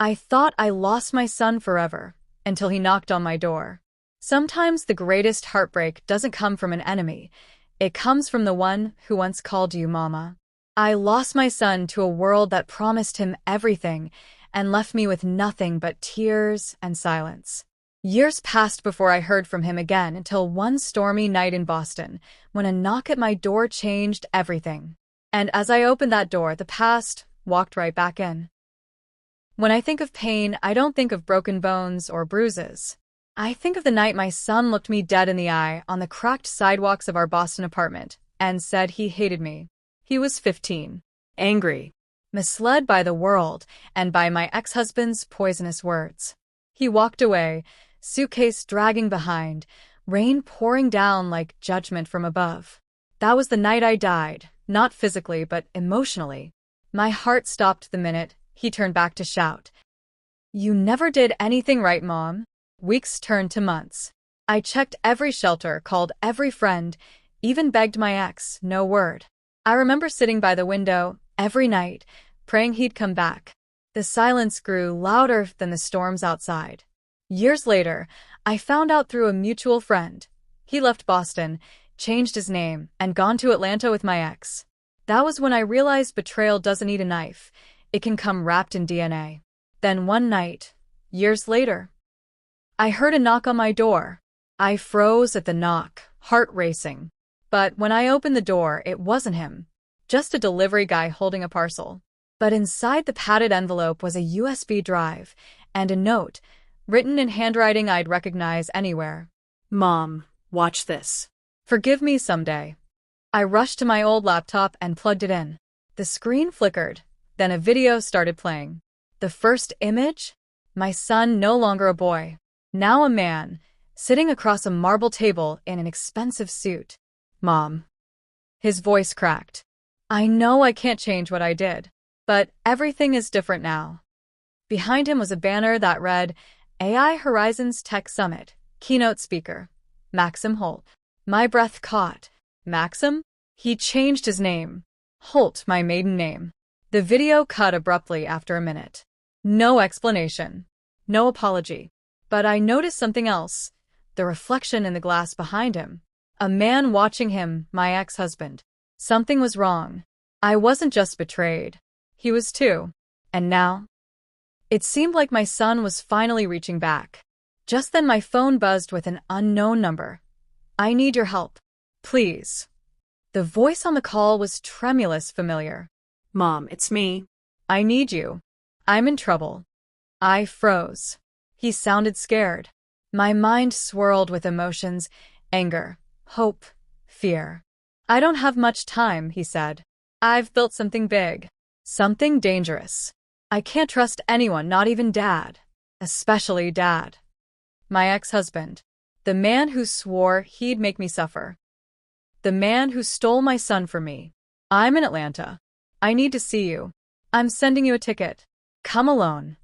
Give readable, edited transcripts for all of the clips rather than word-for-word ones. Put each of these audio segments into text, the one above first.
I thought I lost my son forever, until he knocked on my door. Sometimes the greatest heartbreak doesn't come from an enemy. It comes from the one who once called you mama. I lost my son to a world that promised him everything and left me with nothing but tears and silence. Years passed before I heard from him again until one stormy night in Boston, when a knock at my door changed everything. And as I opened that door, the past walked right back in. When I think of pain, I don't think of broken bones or bruises. I think of the night my son looked me dead in the eye on the cracked sidewalks of our Boston apartment and said he hated me. He was 15, angry, misled by the world and by my ex-husband's poisonous words. He walked away, suitcase dragging behind, rain pouring down like judgment from above. That was the night I died, not physically but emotionally. My heart stopped the minute he turned back to shout, "You never did anything right, Mom." Weeks turned to months. I checked every shelter, called every friend, even begged my ex, no word. I remember sitting by the window every night, praying he'd come back. The silence grew louder than the storms outside. Years later, I found out through a mutual friend. He left Boston, changed his name, and gone to Atlanta with my ex. That was when I realized betrayal doesn't need a knife. It can come wrapped in DNA. Then one night, years later, I heard a knock on my door. I froze at the knock, heart racing. But when I opened the door, it wasn't him. Just a delivery guy holding a parcel. But inside the padded envelope was a USB drive and a note, written in handwriting I'd recognize anywhere. "Mom, watch this. Forgive me someday." I rushed to my old laptop and plugged it in. The screen flickered. Then a video started playing. The first image? My son, no longer a boy, now a man, sitting across a marble table in an expensive suit. "Mom." His voice cracked. "I know I can't change what I did, but everything is different now." Behind him was a banner that read, "AI Horizons Tech Summit, Keynote Speaker, Maxim Holt." My breath caught. Maxim? He changed his name. Holt, my maiden name. The video cut abruptly after a minute. No explanation. No apology. But I noticed something else. The reflection in the glass behind him. A man watching him, my ex-husband. Something was wrong. I wasn't just betrayed. He was too. And now? It seemed like my son was finally reaching back. Just then my phone buzzed with an unknown number. "I need your help. Please." The voice on the call was tremulous, familiar. "Mom, it's me. "I need you. I'm in trouble." I froze. He sounded scared. My mind swirled with emotions, anger, hope, fear. "I don't have much time," he said. "I've built something big. Something dangerous. I can't trust anyone, not even Dad. Especially Dad." My ex-husband. The man who swore he'd make me suffer. The man who stole my son from me. "I'm in Atlanta. I need to see you. I'm sending you a ticket. Come alone."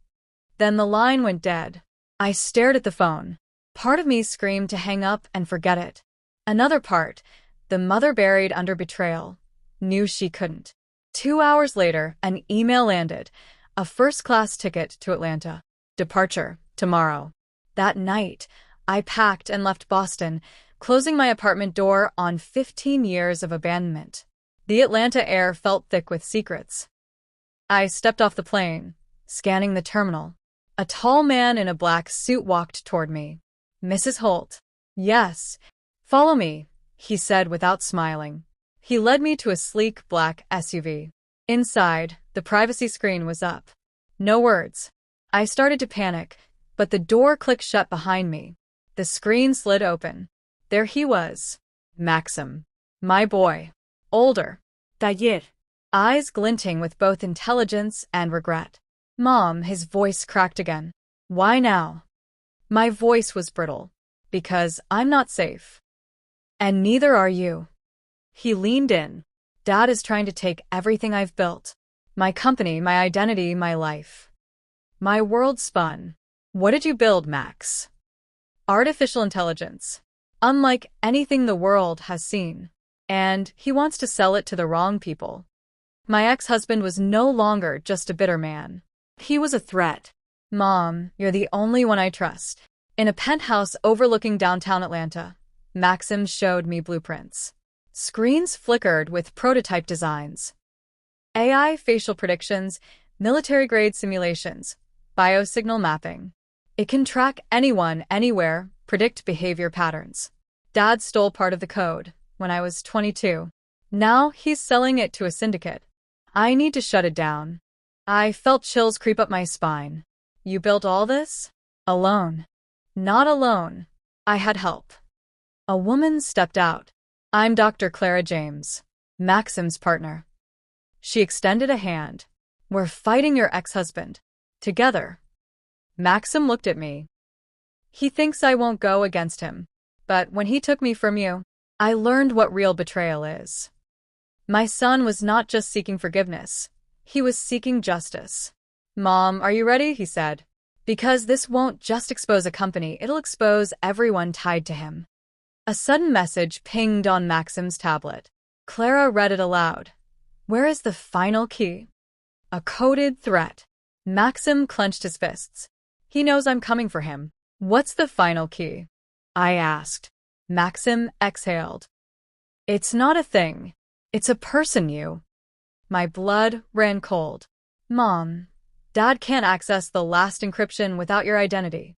Then the line went dead. I stared at the phone. Part of me screamed to hang up and forget it. Another part, the mother buried under betrayal, knew she couldn't. 2 hours later, an email landed. A first-class ticket to Atlanta. Departure, tomorrow. That night, I packed and left Boston, closing my apartment door on 15 years of abandonment. The Atlanta air felt thick with secrets. I stepped off the plane, scanning the terminal. A tall man in a black suit walked toward me. "Mrs. Holt." "Yes." "Follow me," he said without smiling. He led me to a sleek black SUV. Inside, the privacy screen was up. No words. I started to panic, but the door clicked shut behind me. The screen slid open. There he was. Maxim. My boy. Older. Taller. Eyes glinting with both intelligence and regret. "Mom," his voice cracked again. "Why now?" My voice was brittle. "Because I'm not safe. And neither are you." He leaned in. "Dad is trying to take everything I've built. My company, my identity, my life." My world spun. "What did you build, Max?" "Artificial intelligence. Unlike anything the world has seen. And he wants to sell it to the wrong people." My ex-husband was no longer just a bitter man. He was a threat. Mom, you're the only one I trust. In a penthouse overlooking downtown Atlanta, Maxim showed me blueprints. Screens flickered with prototype designs. AI facial predictions, military-grade simulations, biosignal mapping. It can track anyone, anywhere, predict behavior patterns. Dad stole part of the code when I was 22. Now he's selling it to a syndicate. I need to shut it down. I felt chills creep up my spine. You built all this? Alone. Not alone. I had help. A woman stepped out. I'm Dr. Clara James, Maxim's partner. She extended a hand. We're fighting your ex-husband. Together. Maxim looked at me. He thinks I won't go against him. But when he took me from you, I learned what real betrayal is. My son was not just seeking forgiveness. He was seeking justice. Mom, are you ready? He said. Because this won't just expose a company, it'll expose everyone tied to him. A sudden message pinged on Maxim's tablet. Clara read it aloud. Where is the final key? A coded threat. Maxim clenched his fists. He knows I'm coming for him. What's the final key? I asked. Maxim exhaled. It's not a thing. It's a person, you. My blood ran cold. Mom, Dad can't access the last encryption without your identity.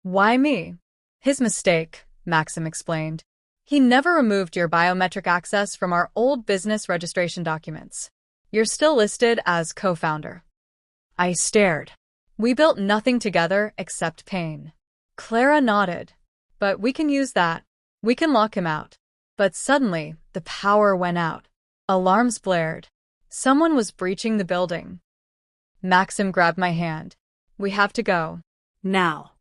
Why me? His mistake, Maxim explained. He never removed your biometric access from our old business registration documents. You're still listed as co-founder. I stared. We built nothing together except pain. Clara nodded. But we can use that. We can lock him out. But suddenly, the power went out. Alarms blared. Someone was breaching the building. Maxim grabbed my hand. We have to go. Now.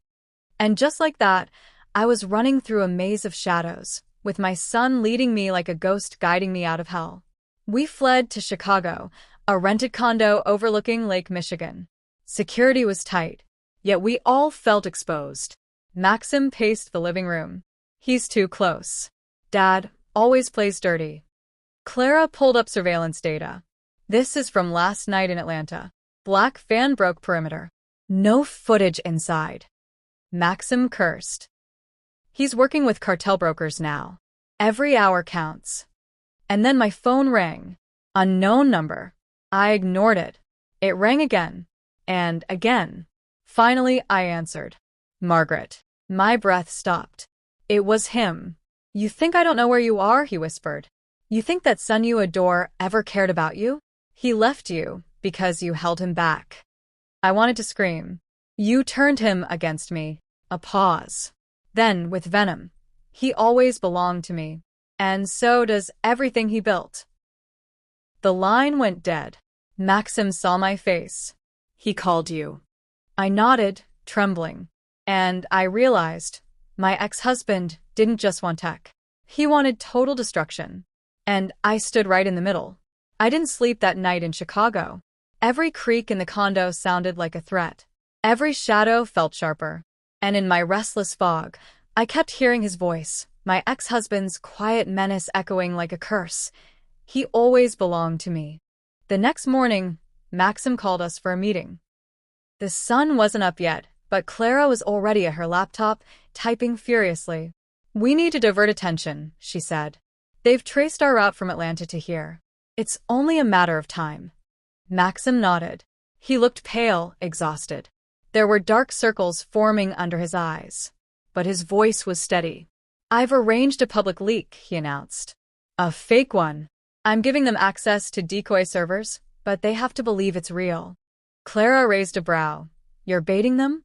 And just like that, I was running through a maze of shadows, with my son leading me like a ghost guiding me out of hell. We fled to Chicago, a rented condo overlooking Lake Michigan. Security was tight, yet we all felt exposed. Maxim paced the living room. He's too close. Dad always plays dirty. Clara pulled up surveillance data. This is from last night in Atlanta. Black van broke perimeter. No footage inside. Maxim cursed. He's working with cartel brokers now. Every hour counts. And then my phone rang. Unknown number. I ignored it. It rang again. And again. Finally, I answered. Margaret. My breath stopped. It was him. You think I don't know where you are? He whispered. You think that son you adore ever cared about you? He left you because you held him back. I wanted to scream. You turned him against me. A pause. Then, with venom. He always belonged to me. And so does everything he built. The line went dead. Maxim saw my face. He called you. I nodded, trembling. And I realized my ex-husband didn't just want tech. He wanted total destruction. And I stood right in the middle. I didn't sleep that night in Chicago. Every creak in the condo sounded like a threat. Every shadow felt sharper. And in my restless fog, I kept hearing his voice, my ex-husband's quiet menace echoing like a curse. He always belonged to me. The next morning, Maxim called us for a meeting. The sun wasn't up yet, but Clara was already at her laptop, typing furiously. We need to divert attention, she said. They've traced our route from Atlanta to here. It's only a matter of time. Maxim nodded. He looked pale, exhausted. There were dark circles forming under his eyes. But his voice was steady. I've arranged a public leak, he announced. A fake one. I'm giving them access to decoy servers, but they have to believe it's real. Clara raised a brow. You're baiting them?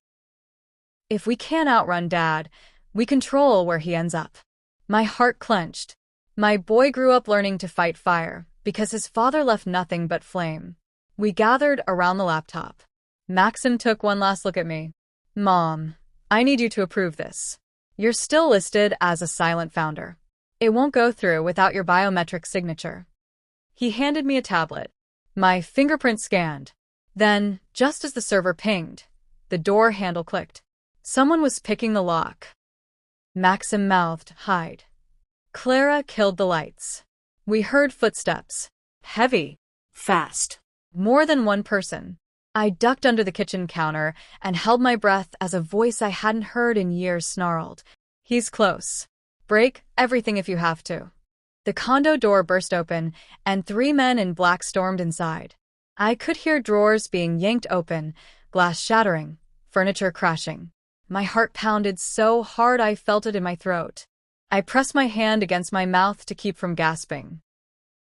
If we can't outrun Dad, we control where he ends up. My heart clenched. My boy grew up learning to fight fire, because his father left nothing but flame. We gathered around the laptop. Maxim took one last look at me. Mom, I need you to approve this. You're still listed as a silent founder. It won't go through without your biometric signature. He handed me a tablet. My fingerprint scanned. Then, just as the server pinged, the door handle clicked. Someone was picking the lock. Maxim mouthed, hide. Clara killed the lights. We heard footsteps. Heavy. Fast. More than one person. I ducked under the kitchen counter and held my breath as a voice I hadn't heard in years snarled, "He's close. Break everything if you have to." The condo door burst open, and 3 men in black stormed inside. I could hear drawers being yanked open, glass shattering, furniture crashing. My heart pounded so hard I felt it in my throat. I pressed my hand against my mouth to keep from gasping.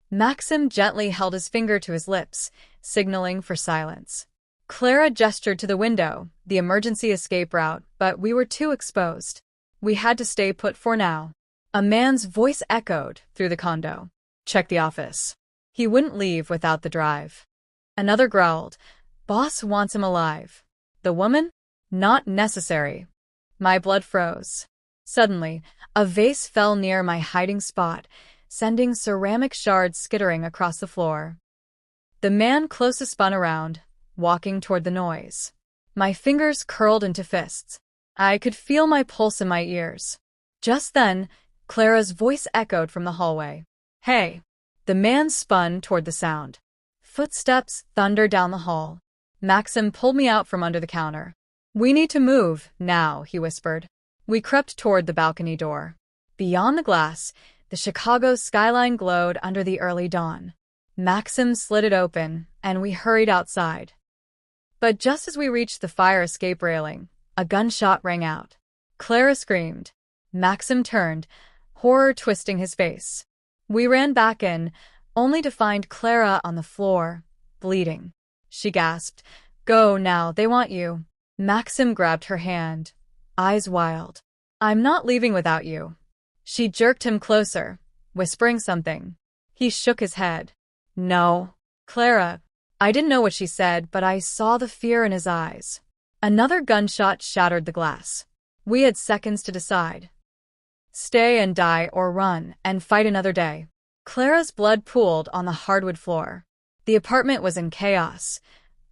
Maxim gently held his finger to his lips, signaling for silence. Clara gestured to the window, the emergency escape route, but we were too exposed. We had to stay put for now. A man's voice echoed through the condo. "Check the office." He wouldn't leave without the drive. Another growled, "Boss wants him alive." The woman? "Not necessary." My blood froze. Suddenly, a vase fell near my hiding spot, sending ceramic shards skittering across the floor. The man closest spun around, walking toward the noise. My fingers curled into fists. I could feel my pulse in my ears. Just then, Clara's voice echoed from the hallway. "Hey!" The man spun toward the sound. Footsteps thundered down the hall. Maxim pulled me out from under the counter. "We need to move, now," he whispered. We crept toward the balcony door. Beyond the glass, the Chicago skyline glowed under the early dawn. Maxim slid it open, and we hurried outside. But just as we reached the fire escape railing, a gunshot rang out. Clara screamed. Maxim turned, horror twisting his face. We ran back in, only to find Clara on the floor, bleeding. She gasped, "Go now, they want you." Maxim grabbed her hand, eyes wild. "I'm not leaving without you." She jerked him closer, whispering something. He shook his head. "No." "Clara." I didn't know what she said, but I saw the fear in his eyes. Another gunshot shattered the glass. We had seconds to decide. Stay and die or run and fight another day. Clara's blood pooled on the hardwood floor. The apartment was in chaos.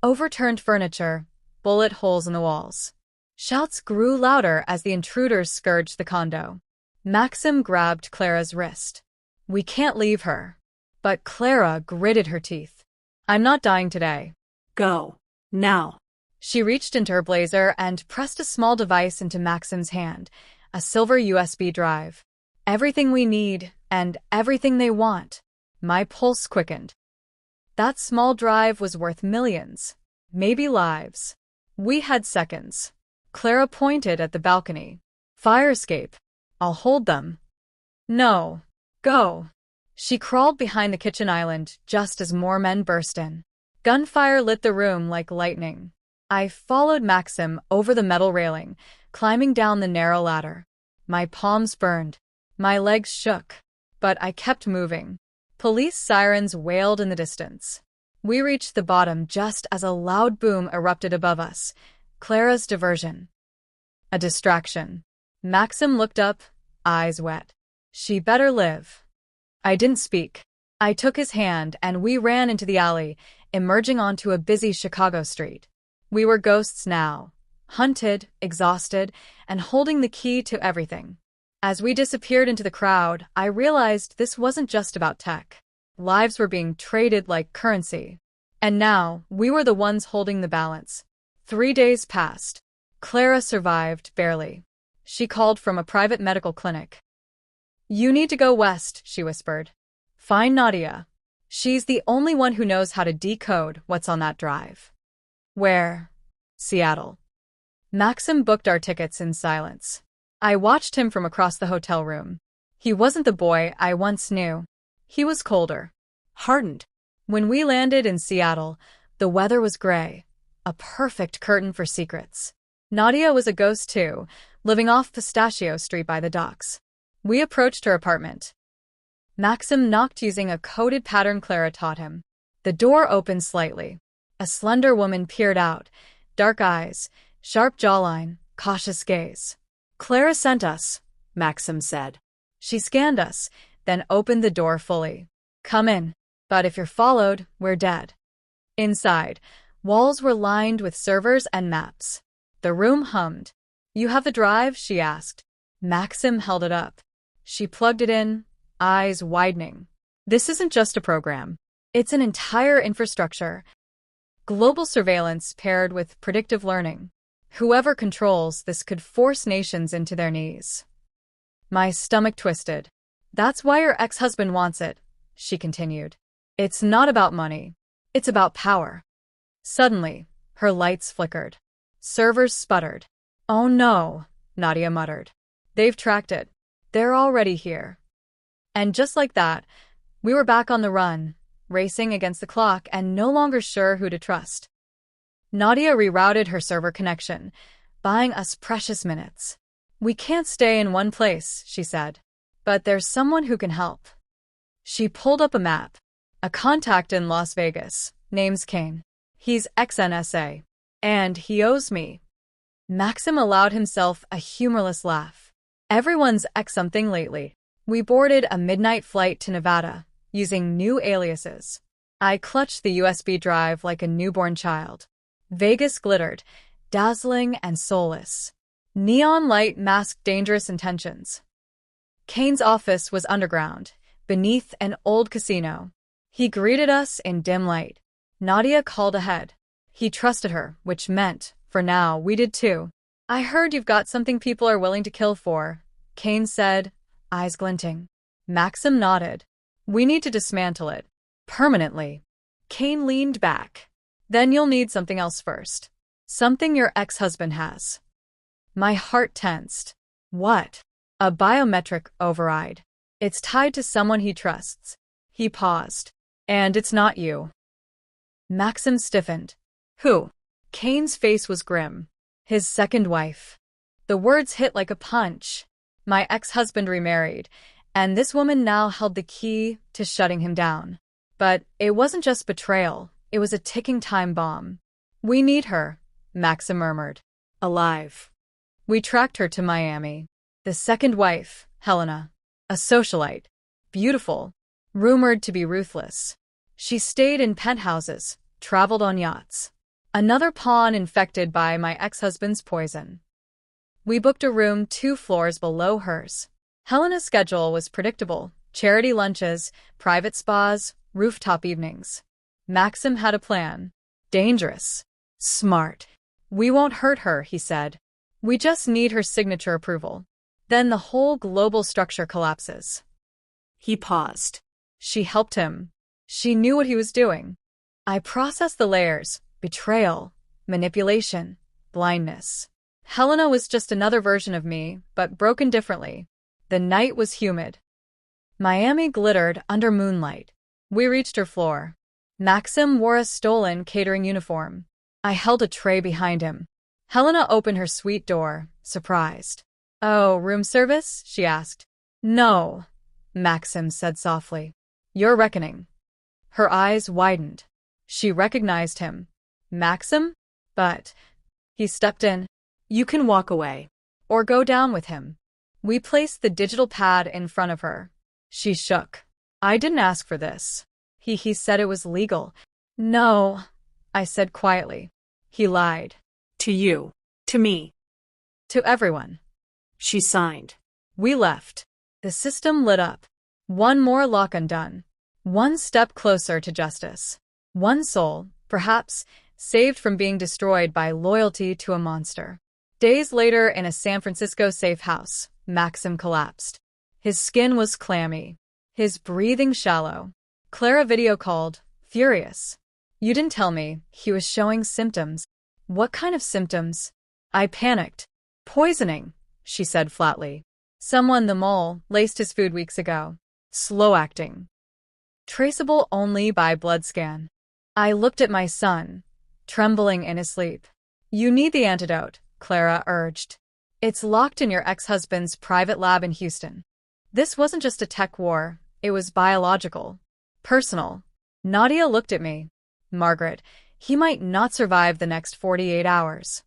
Overturned furniture, bullet holes in the walls. Shouts grew louder as the intruders scourged the condo. Maxim grabbed Clara's wrist. "We can't leave her." But Clara gritted her teeth. "I'm not dying today." Go. Now. She reached into her blazer and pressed a small device into Maxim's hand, a silver USB drive. "Everything we need, and everything they want." My pulse quickened. That small drive was worth millions, maybe lives. We had seconds. Clara pointed at the balcony. "Fire escape. I'll hold them." "No. Go." She crawled behind the kitchen island just as more men burst in. Gunfire lit the room like lightning. I followed Maxim over the metal railing, climbing down the narrow ladder. My palms burned. My legs shook. But I kept moving. Police sirens wailed in the distance. We reached the bottom just as a loud boom erupted above us. Clara's diversion. A distraction. Maxim looked up, eyes wet. She better live. I didn't speak. I took his hand and we ran into the alley, emerging onto a busy Chicago street. We were ghosts now, hunted, exhausted, and holding the key to everything. As we disappeared into the crowd, I realized this wasn't just about tech. Lives were being traded like currency. And now, we were the ones holding the balance. 3 days passed. Clara survived, barely. She called from a private medical clinic. "You need to go west," she whispered. "Find Nadia. She's the only one who knows how to decode what's on that drive." "Where?" "Seattle." Maxim booked our tickets in silence. I watched him from across the hotel room. He wasn't the boy I once knew. He was colder, hardened. When we landed in Seattle, the weather was gray, a perfect curtain for secrets. Nadia was a ghost too, living off Pistachio Street by the docks. We approached her apartment. Maxim knocked using a coded pattern Clara taught him. The door opened slightly. A slender woman peered out, dark eyes, sharp jawline, cautious gaze. "Clara sent us," Maxim said. She scanned us, then opened the door fully. "Come in. But if you're followed, we're dead." Inside, walls were lined with servers and maps. The room hummed. "You have the drive?" she asked. Maxim held it up. She plugged it in, eyes widening. "This isn't just a program. It's an entire infrastructure. Global surveillance paired with predictive learning. Whoever controls this could force nations into their knees. My stomach twisted. That's why your ex-husband wants it, she continued. It's not about money. It's about power. Suddenly, her lights flickered. Servers sputtered. Oh no, Nadia muttered. They've tracked it. They're already here. And just like that, we were back on the run, racing against the clock and no longer sure who to trust. Nadia rerouted her server connection, buying us precious minutes. We can't stay in one place, she said. But there's someone who can help. She pulled up a map. A contact in Las Vegas. Name's Kane. He's ex-NSA. And he owes me. Maxim allowed himself a humorless laugh. Everyone's ex-something lately. We boarded a midnight flight to Nevada, using new aliases. I clutched the USB drive like a newborn child. Vegas glittered, dazzling and soulless. Neon light masked dangerous intentions. Kane's office was underground, beneath an old casino. He greeted us in dim light. Nadia called ahead. He trusted her, which meant, for now, we did too. I heard you've got something people are willing to kill for, Kane said, eyes glinting. Maxim nodded. We need to dismantle it. Permanently. Kane leaned back. Then you'll need something else first. Something your ex-husband has. My heart tensed. What? A biometric override. It's tied to someone he trusts. He paused. And it's not you. Maxim stiffened. Who? Kane's face was grim. His second wife. The words hit like a punch. My ex-husband remarried, and this woman now held the key to shutting him down. But it wasn't just betrayal, it was a ticking time bomb. We need her, Maxim murmured. Alive. We tracked her to Miami. The second wife, Helena. A socialite. Beautiful. Rumored to be ruthless. She stayed in penthouses, traveled on yachts. Another pawn infected by my ex-husband's poison. We booked a room 2 floors below hers. Helena's schedule was predictable. Charity lunches, private spas, rooftop evenings. Maxim had a plan. Dangerous. Smart. We won't hurt her, he said. We just need her signature approval. Then the whole global structure collapses. He paused. She helped him. She knew what he was doing. I processed the layers. Betrayal, manipulation, blindness. Helena was just another version of me, but broken differently. The night was humid. Miami glittered under moonlight. We reached her floor. Maxim wore a stolen catering uniform. I held a tray behind him. Helena opened her suite door, surprised. Oh, room service? She asked. No, Maxim said softly. Your reckoning. Her eyes widened. She recognized him. Maxim? But he stepped in. You can walk away. Or go down with him. We placed the digital pad in front of her. She shook. I didn't ask for this. He said it was legal. No, I said quietly. He lied. To you. To me. To everyone. She signed. We left. The system lit up. One more lock undone. One step closer to justice. One soul, perhaps, saved from being destroyed by loyalty to a monster. Days later, in a San Francisco safe house, Maxim collapsed. His skin was clammy. His breathing shallow. Clara video called, furious. You didn't tell me. He was showing symptoms. What kind of symptoms? I panicked. Poisoning, she said flatly. Someone, the mole, laced his food weeks ago. Slow acting. Traceable only by blood scan. I looked at my son, trembling in his sleep. You need the antidote, Clara urged. It's locked in your ex-husband's private lab in Houston. This wasn't just a tech war, it was biological. Personal. Nadia looked at me. Margaret, he might not survive the next 48 hours.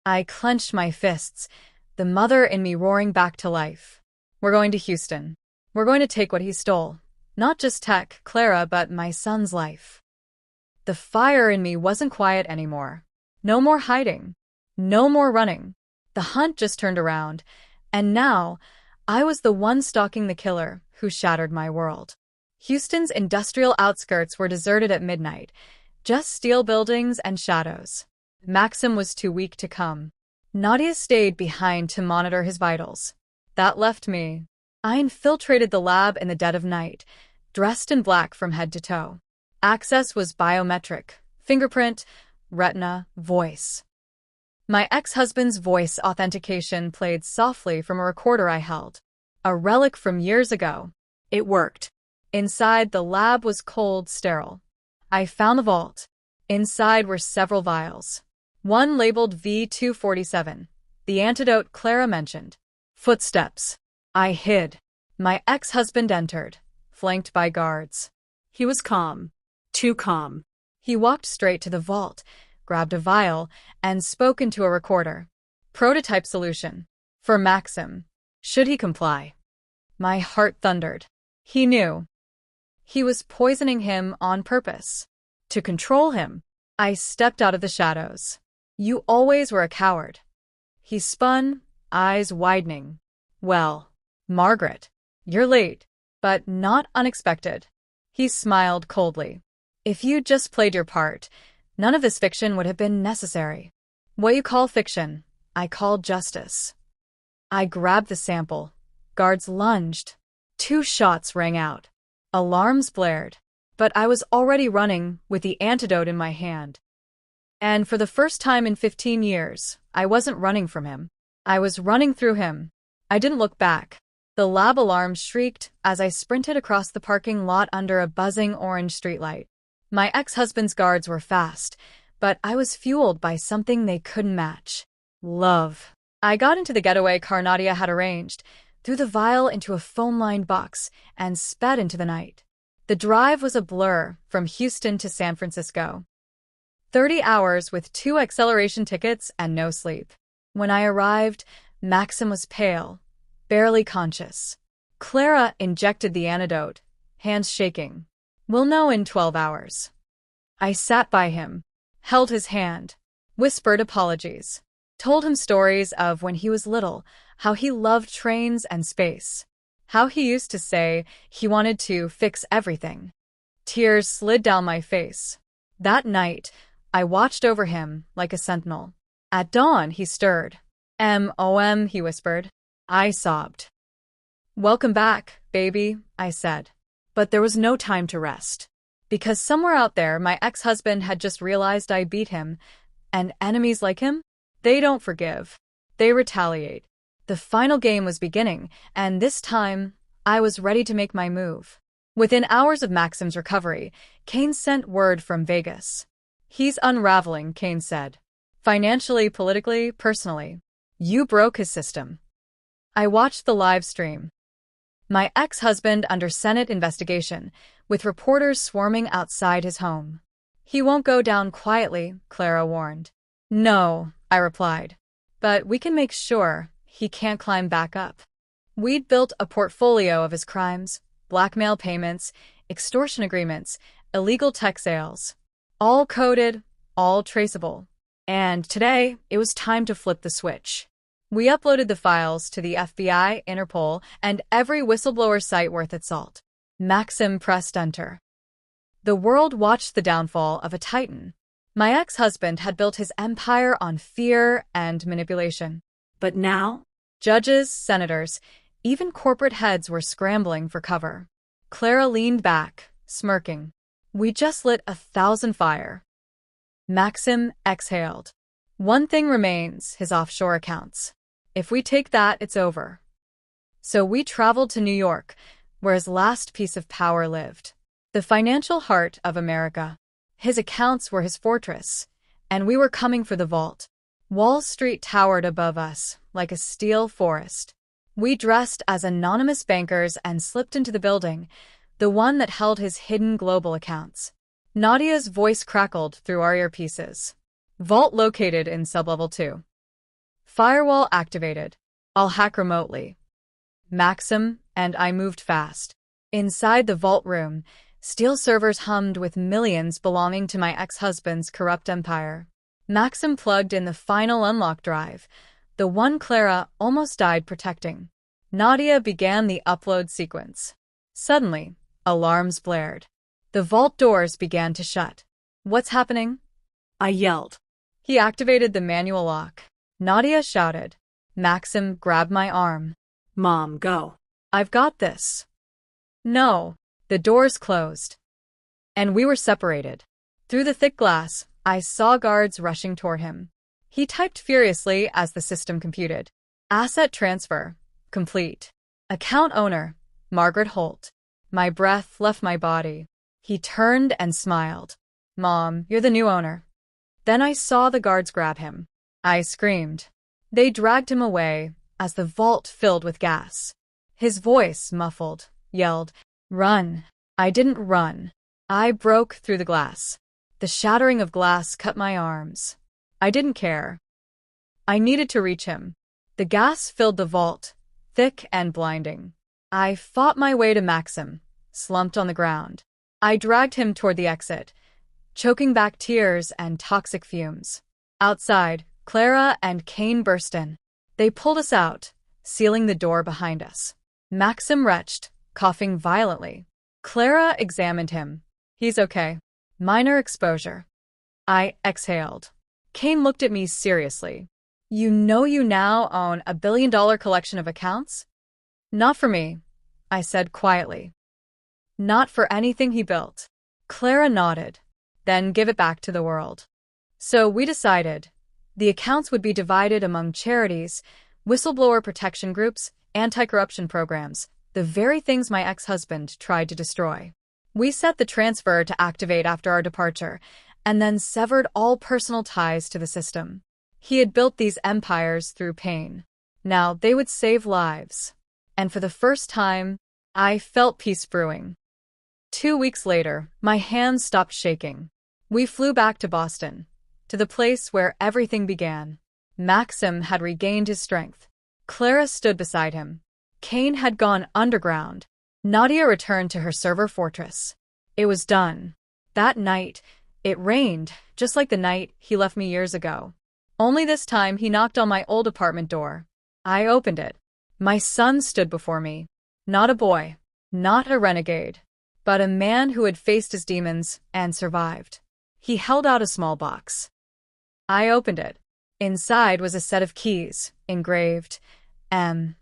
I clenched my fists, the mother in me roaring back to life. We're going to Houston. We're going to take what he stole. Not just tech, Clara, but my son's life. The fire in me wasn't quiet anymore. No more hiding. No more running. The hunt just turned around, and now I was the one stalking the killer who shattered my world. Houston's industrial outskirts were deserted at midnight, Just steel buildings and shadows. Maxim was too weak to come. Nadia stayed behind to monitor his vitals. That left me. I infiltrated the lab in the dead of night, dressed in black from head to toe. Access was biometric, fingerprint, retina, voice. My ex-husband's voice authentication played softly from a recorder I held. A relic from years ago. It worked. Inside, the lab was cold, sterile. I found the vault. Inside were several vials. One labeled V247, the antidote Clara mentioned. Footsteps. I hid. My ex-husband entered, flanked by guards. He was calm. Too calm. He walked straight to the vault, grabbed a vial, and spoke into a recorder. Prototype solution. For Maxim. Should he comply? My heart thundered. He knew. He was poisoning him on purpose. To control him. I stepped out of the shadows. You always were a coward. He spun, eyes widening. Well, Margaret, you're late, but not unexpected. He smiled coldly. If you'd just played your part, none of this fiction would have been necessary. What you call fiction, I call justice. I grabbed the sample. Guards lunged. 2 shots rang out. Alarms blared. But I was already running with the antidote in my hand. And for the first time in 15 years, I wasn't running from him. I was running through him. I didn't look back. The lab alarm shrieked as I sprinted across the parking lot under a buzzing orange streetlight. My ex-husband's guards were fast, but I was fueled by something they couldn't match. Love. I got into the getaway car Nadia had arranged, threw the vial into a phone-lined box, and sped into the night. The drive was a blur from Houston to San Francisco. 30 hours with 2 acceleration tickets and no sleep. When I arrived, Maxim was pale, barely conscious. Clara injected the antidote, hands shaking. We'll know in 12 hours. I sat by him, held his hand, whispered apologies, told him stories of when he was little, how he loved trains and space, how he used to say he wanted to fix everything. Tears slid down my face. That night, I watched over him like a sentinel. At dawn, he stirred. "M.O.M.," he whispered. I sobbed. "Welcome back, baby," I said. But there was no time to rest. Because somewhere out there, my ex-husband had just realized I beat him, and enemies like him, they don't forgive. They retaliate. The final game was beginning, and this time, I was ready to make my move. Within hours of Maxim's recovery, Kane sent word from Vegas. "He's unraveling," Kane said. "Financially, politically, personally. You broke his system." I watched the live stream. My ex-husband under Senate investigation, with reporters swarming outside his home. "He won't go down quietly," Clara warned. "No," I replied. "But we can make sure he can't climb back up." We'd built a portfolio of his crimes, blackmail payments, extortion agreements, illegal tech sales. All coded, all traceable. And today, it was time to flip the switch. We uploaded the files to the FBI, Interpol, and every whistleblower site worth its salt. Maxim pressed enter. The world watched the downfall of a titan. My ex-husband had built his empire on fear and manipulation. But now, judges, senators, even corporate heads were scrambling for cover. Clara leaned back, smirking. We just lit 1,000 fire. Maxim exhaled. One thing remains, his offshore accounts. If we take that, it's over. So we traveled to New York, where his last piece of power lived. The financial heart of America. His accounts were his fortress, and we were coming for the vault. Wall Street towered above us, like a steel forest. We dressed as anonymous bankers and slipped into the building, the one that held his hidden global accounts. Nadia's voice crackled through our earpieces. Vault located in sublevel 2. Firewall activated. I'll hack remotely. Maxim and I moved fast. Inside the vault room, steel servers hummed with millions belonging to my ex-husband's corrupt empire. Maxim plugged in the final unlock drive, the one Clara almost died protecting. Nadia began the upload sequence. Suddenly, alarms blared. The vault doors began to shut. What's happening? I yelled. He activated the manual lock. Nadia shouted. Maxim grabbed my arm. Mom, go. I've got this. No. The doors closed. And we were separated. Through the thick glass, I saw guards rushing toward him. He typed furiously as the system computed. Asset transfer. Complete. Account owner. Margaret Holt. My breath left my body. He turned and smiled. Mom, you're the new owner. Then I saw the guards grab him. I screamed. They dragged him away as the vault filled with gas. His voice, muffled, yelled, "Run." I didn't run. I broke through the glass. The shattering of glass cut my arms. I didn't care. I needed to reach him. The gas filled the vault, thick and blinding. I fought my way to Maxim, slumped on the ground. I dragged him toward the exit, choking back tears and toxic fumes. Outside, Clara and Kane burst in. They pulled us out, sealing the door behind us. Maxim retched, coughing violently. Clara examined him. He's okay. Minor exposure. I exhaled. Kane looked at me seriously. You know you now own a billion-dollar collection of accounts? Not for me, I said quietly. Not for anything he built. Clara nodded. Then give it back to the world. So we decided. The accounts would be divided among charities, whistleblower protection groups, anti-corruption programs, the very things my ex-husband tried to destroy. We set the transfer to activate after our departure, and then severed all personal ties to the system. He had built these empires through pain. Now they would save lives. And for the first time, I felt peace brewing. 2 weeks later, my hands stopped shaking. We flew back to Boston, to the place where everything began. Maxim had regained his strength. Clara stood beside him. Kane had gone underground. Nadia returned to her server fortress. It was done. That night, it rained, just like the night he left me years ago. Only this time he knocked on my old apartment door. I opened it. My son stood before me. Not a boy, not a renegade, but a man who had faced his demons and survived. He held out a small box. I opened it. Inside was a set of keys, engraved, M.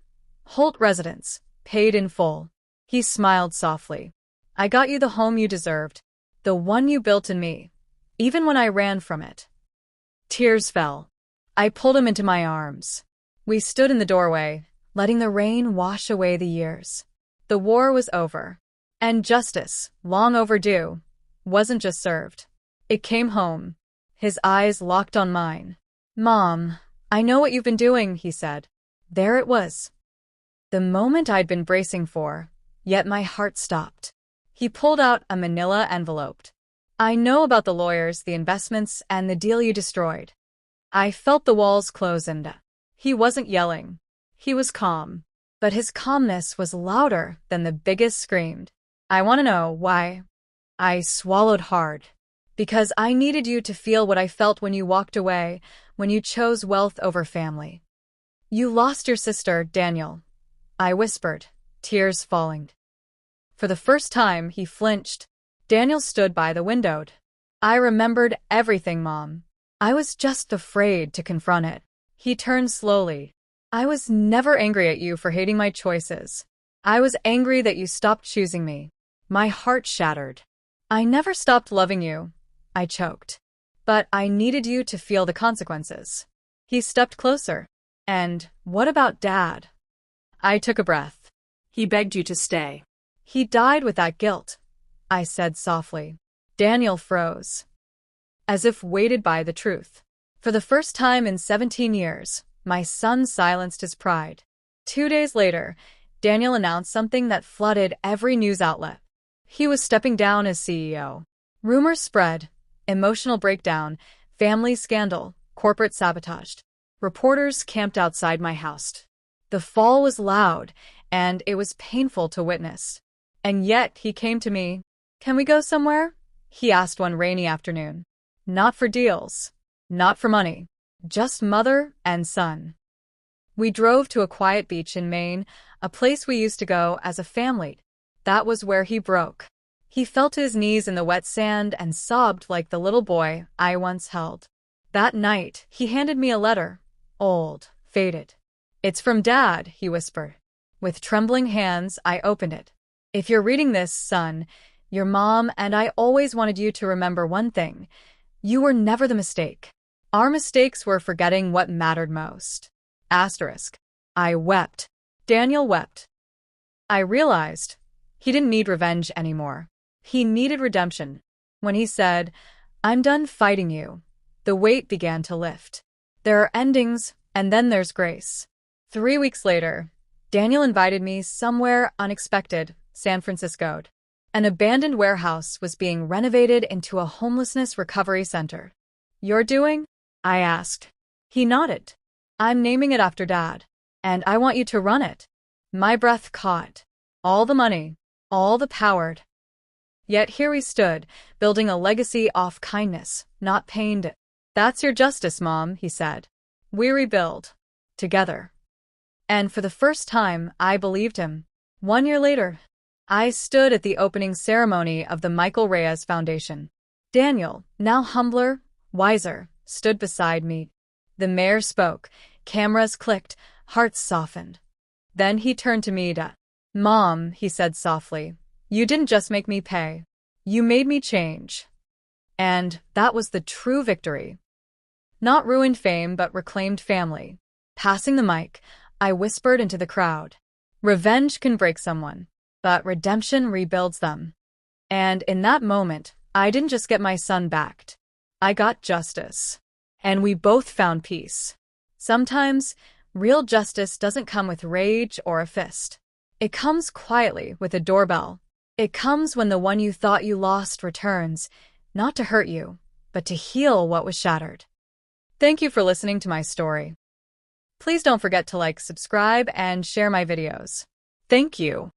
Holt Residence, paid in full. He smiled softly. I got you the home you deserved, the one you built in me, even when I ran from it. Tears fell. I pulled him into my arms. We stood in the doorway, letting the rain wash away the years. The war was over. And justice, long overdue, wasn't just served. It came home. His eyes locked on mine. Mom, I know what you've been doing, he said. There it was. The moment I'd been bracing for, yet my heart stopped. He pulled out a manila envelope. I know about the lawyers, the investments, and the deal you destroyed. I felt the walls close and he wasn't yelling. He was calm. But his calmness was louder than the biggest scream. I want to know why. I swallowed hard. Because I needed you to feel what I felt when you walked away, when you chose wealth over family. You lost your sister, Daniel. I whispered, tears falling. For the first time, he flinched. Daniel stood by the window. I remembered everything, Mom. I was just afraid to confront it. He turned slowly. I was never angry at you for hating my choices. I was angry that you stopped choosing me. My heart shattered. I never stopped loving you, I choked. But I needed you to feel the consequences. He stepped closer. And what about Dad? I took a breath. He begged you to stay. He died with that guilt, I said softly. Daniel froze, as if weighted by the truth. For the first time in 17 years, my son silenced his pride. 2 days later, Daniel announced something that flooded every news outlet. He was stepping down as CEO. Rumors spread. Emotional breakdown, family scandal, corporate sabotage. Reporters camped outside my house. The fall was loud, and it was painful to witness. And yet he came to me. Can we go somewhere? He asked one rainy afternoon. Not for deals. Not for money. Just mother and son. We drove to a quiet beach in Maine, a place we used to go as a family. That was where he broke. He fell to his knees in the wet sand and sobbed like the little boy I once held. That night, he handed me a letter. Old, faded. "It's from Dad," he whispered. With trembling hands, I opened it. "If you're reading this, son, your mom and I always wanted you to remember one thing. You were never the mistake. Our mistakes were forgetting what mattered most." Asterisk. I wept. Daniel wept. I realized he didn't need revenge anymore. He needed redemption. When he said, "I'm done fighting you," the weight began to lift. There are endings, and then there's grace. 3 weeks later, Daniel invited me somewhere unexpected, San Francisco. An abandoned warehouse was being renovated into a homelessness recovery center. "You're doing?" I asked. He nodded. "I'm naming it after Dad, and I want you to run it." My breath caught. All the money, all the power. Yet here we stood, building a legacy off kindness, not pain. "That's your justice, Mom," he said. "We rebuild. Together." And for the first time, I believed him. 1 year later, I stood at the opening ceremony of the Michael Reyes Foundation. Daniel, now humbler, wiser, stood beside me. The mayor spoke. Cameras clicked. Hearts softened. Then he turned to me. "Mom," he said softly, "you didn't just make me pay. You made me change." And that was the true victory. Not ruined fame, but reclaimed family. Passing the mic, I whispered into the crowd. Revenge can break someone, but redemption rebuilds them. And in that moment, I didn't just get my son back. I got justice. And we both found peace. Sometimes, real justice doesn't come with rage or a fist. It comes quietly with a doorbell. It comes when the one you thought you lost returns, not to hurt you, but to heal what was shattered. Thank you for listening to my story. Please don't forget to like, subscribe, and share my videos. Thank you.